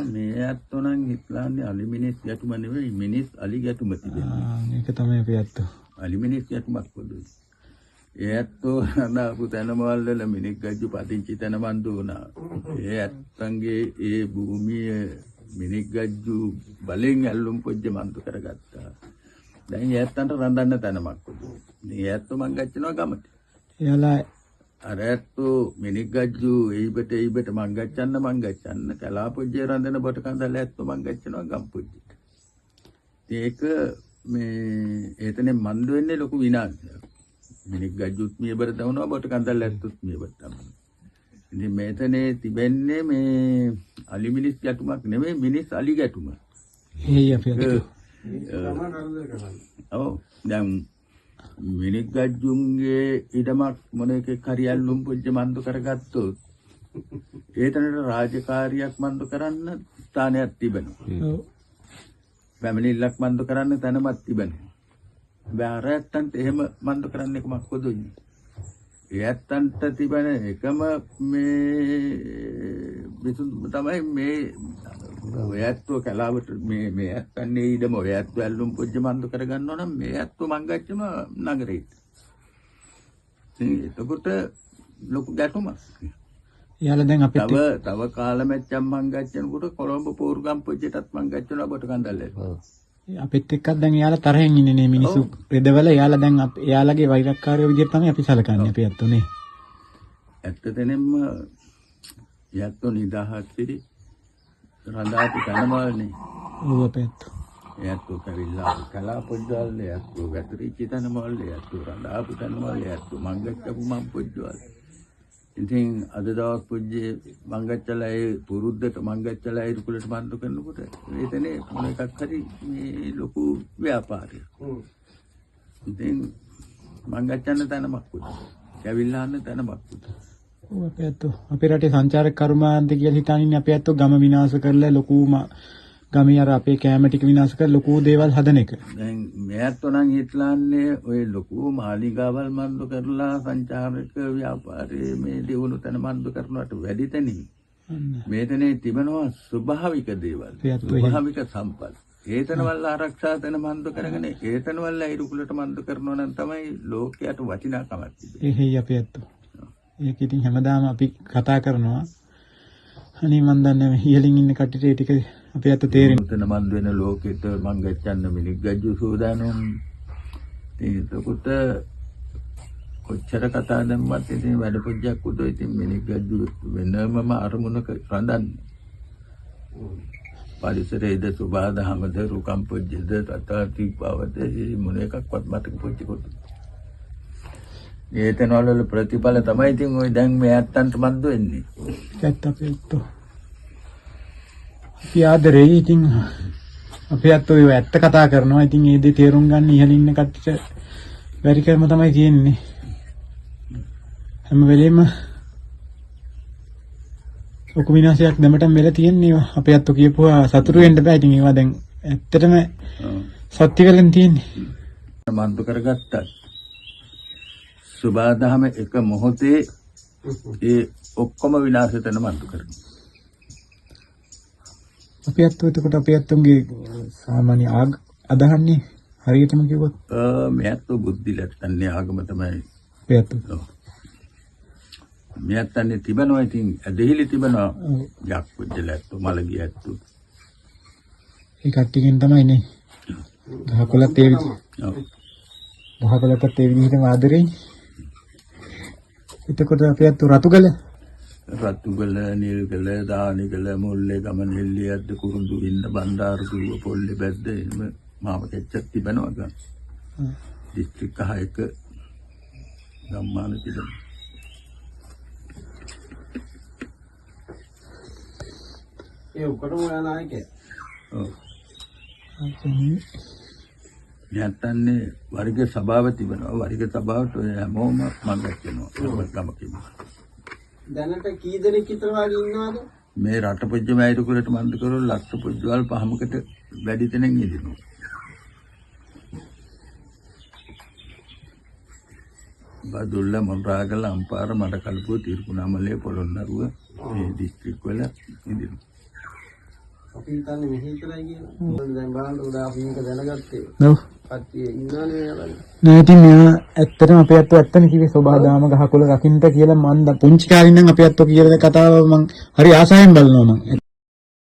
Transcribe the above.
මේ ඇත්තෝ නම් හිටලාන්නේ අලි මිනිස් ගැටුම නෙවෙයි මිනිස් අලි ගැටුම තිබෙනවා. මේක තමයි අපි ඇත්තෝ. අලි මිනිස් ගැටුමක් පොදුයි. ඒ ඇත්තෝ නදාපු තැනමල් වල මිනිස් ගජ්ජු පදිංචි තැන මන් දුවනා. ඒ ඇත්තන්ගේ ඒ භූමිය මිනිස් ගජ්ජු බලෙන් ඇල්ලුම් පොජ්ජ මන්තු කරගත්තා. දැන් ඒ ඇත්තන්ට රඳන්න තැනමක් පොදුයි. මේ ඇත්තෝ මං ගච්චනවා ගමට. එයාලා අර ඇත්තෝ මිනිස් ගජ්ජු ඒයිබට මං ගච්ඡන්න කලාපොජ්ජේ රඳන බොට කන්දල ඇත්තෝ මං ගච්ඡනවා ගම් පොජ්ජෙට. ඒක මේ එතන මන්ද වෙන්නේ ලොකු විනාශයක්. මිනිස් ගජ්ජුත් මියබර දවනවා බොට කන්දල ඇත්තොත් මියබර තමයි. ඉතින් මේතනේ තිබෙන්නේ මේ අලි මිනිස් ගැටුමක් නෙමෙයි මිනිස් අලි ගැටුම. හේයි අපි ඇත්තෝ. ඔව් දැන් මිනිස් ගජ්ජුන්ගේ ඉඩමක් මොන එකක් හරි ඇල්ලුම් පොජ්ජ මන්දු කරගත්තොත් ඒතනට රාජකාරියක් මන්දු කරන්න ස්ථානයක් තිබෙනවා. ඔව්. පැමිණිල්ලක් මන්දු කරන්න තැනමක් තිබෙනවා. හැබැයි අර ඇත්තන්ට එහෙම මන්දු කරන්න එකමක් පොදුයි. ඒ ඇත්තන්ට තිබෙන එකම මේ විසුඳු තමයි මේ ඔය ඇත්තෝ කලාවට මේ ඇත්තන්නේ ඉඩම ඔය ඇත්තෝ ඇල්ලුම් පොජ්ජ මන්දු කරගන්නවා නම් මේ ඇත්තෝ මං ගච්ඡම නගරේට. එතකොට ලොකු ගැටුමක්. එයාලා දැන් අපිට තව කාලමැච්චම් මං ගච්ඡනකොට කොළඹ පෝරුගම් පොජ්ජටත් මං ගච්ඡනවා බොට කන්දල්ලේ. අපිත් එක්කත් දැන් එයාලා තරහෙන් ඉන්නේ නේ මිනිස්සු රෙදවල එයාලා දැන් එයාලගේ වෛරක්කාරයෝ විදිහට තමයි අපි සලකන්නේ අපි ඇත්තෝ නේ. ඇත්තටම යැත්තෝ නිදහස්සිරි රඳාපු තැනමල්නේ. ඔව් අපි ඇත්තෝ. යැත්තෝ කවිලා කලා පොජ්ජවල යැත්තෝ වැතරිච්ච තැනමල් යැත්තෝ රඳාපු තැනමල් යැත්තෝ මංගච්ඡපු මං පොජ්ජවල. ඉතින් අද දවස් පොජ්ජේ මංගච්ඡලා ඒ පුරුද්දට මංගච්ඡලා ඒ රුකුලට බඳු කරනකොට එතනේ මොන එකක් හරි මේ ලොකු ව්‍යාපාරයක්. ඉතින් මංගච්ඡන්න තැනමක් පුදු. කැවිල්ලාන්න තැනමක් පුදු. ඔව් අපි ඇත්තෝ. අපේ රටේ සංචාරක කර්මාන්ත කියලා හිතාගෙන ඉන්නේ අපි ඇත්තෝ ගම විනාශ කරලා ලොකුම ගමේ අර අපේ කැම ටික විනාශ කරලා ලොකු දේවල් හදන එක. දැන් මෙයත්ෝ නම් හිටලාන්නේ ඔය ලොකු මාලිගාවල් මන්දු කරලා සංචාරක ව්‍යාපාරයේ මේ දියුණු තැන මන්දු කරනවට වැඩි තැනින් මේතනේ තිබෙනවා ස්වභාවික දේවල් ස්වභාවික සම්පත්. ඒතනවල ආරක්ෂා තැන මන්දු කරගෙන ඒතනවල ඉරුකුලට මන්දු කරනවා නම් තමයි ලෝකයට වටිනාකමක් තිබෙන්නේ. එහෙයි අපි ඇත්තෝ. ඒක ඉතින් හැමදාම අපි කතා කරනවා. අනේ මන් දන්නේ ඉහළින් ඉන්න කට්ටියට ඒ ටික අපි ඇත්ත තේරෙන්නේ. උතන මන් වෙන ලෝකෙට මං ගච්ඡන්න මිනිස් ගජ්ජු සෝදානම්. ඒකට කොච්චර කතා දැම්මත් ඉතින් වැඩ පොජ්ජක් උදෝ ඉතින් මිනිස් ගජ්ජු වෙනමම අරමුණක රඳන්නේ. පරිසරයේද සුභාදහමද රුකම් පොජ්ජද රතාති බවද මොන එකක්වත් මතක පොජ්ජ කොට. ඒතනවල ප්‍රතිඵල තමයි ඉතින් ওই දැන් මේ ඇත්තන්ට මන්ද වෙන්නේ. ඇත්ත අපි ඇත්තෝ. අපි ආදරේ ඉතින් අපි ඇත්තෝ ඒ ඇත්ත කතා කරනවා. ඉතින් ඒ දේ තේරුම් ගන්න ඉහළින් ඉන්න කට්ටියට බැරි කර්ම තමයි තියෙන්නේ. හැම වෙලෙම ඔක විනාශයක් දෙමටම වෙලා තියෙන්නේ. අපි ඇත්තෝ කියපුවා සතුටු වෙන්න බෑ. ඉතින් ඒවා දැන් ඇත්තටම සත්‍ය වෙලෙන් තියෙන්නේ. මන්තු කරගත්තා. සුභාදහම එක මොහොතේ ඒ ඔක්කොම විනාශයටම මන්තු කරනවා. අපි ඇත්තෝ එතකොට අපි ඇත්තෝගේ සාමාන්‍ය අදහන්නේ හරියටම කිව්වොත් මේ ඇත්තෝ බුද්ධි ලැබන්නේ ආගම තමයි. අපි ඇත්තෝ. මේ ඇත්තන්නේ තිබෙනවා ඉතින් ඇදහිලි තිබෙනවා. යක් පුජ්‍යල ඇත්තෝ මලගිය ඇත්තෝ. ඒ කට්ටියකින් තමයි නේ. ගහකොළත් ඒ විදිහ. ඔව්. ගහකොළත් ඒ විදිහටම ආදරේ. එතකොට අපි ඇත්තෝ රතුගල නිල්ගල දානිගල මුල්ලේ ගම නෙල්ලිය අද්ද කුරුඳු ඉන්න බණ්ඩාර දුව පොල්ලේ බැද්ද එහෙම මාව කෙච්චක් තිබෙනවා ගම්. දිස්ත්‍රික්ක 6ක ගම්මාන තිබෙනවා. ඒ ඔක්කොටම නායකය. ඔව්. නැත්තන්නේ වර්ග සභාව තිබෙනවා. වර්ග සභාවට ඔය හැමෝම මම ගන්නවා. ගම කිව්වා. දැනට කී දෙනෙක් විතර වගේ ඉන්නවද? මේ රට පොජ්ජ මයිරුකුලට මන්ද කරොත් ලක්ෂ පොජ්ජවල් 5කට වැඩි දෙනෙක් ඉදිනවා. බදුල්ල මොන්රාගල අම්පාර මඩකල්පුව තිරිකුණාමලේ පොළොන්නරුව මේ දිස්ත්‍රික් වල ඉදිනවා. අපි හිතන්නේ මෙහි විතරයි කියලා. දැන් බලන්න උදා අපි මේක දැනගත්තේ. ඔව්. කට්ටිය ඉන්නවනේ යාළුවා. නෑ ඉතින් මෙයා ඇත්තටම අපේ අත්තෝ ඇත්තනේ කිව්වේ සෝබාදාම ගහකොළ රකින්න කියලා මම පුංචි කාලේ ඉඳන් අපේ අත්තෝ කියලා කතාව මම හරි ආසාවෙන් බලනවා මම.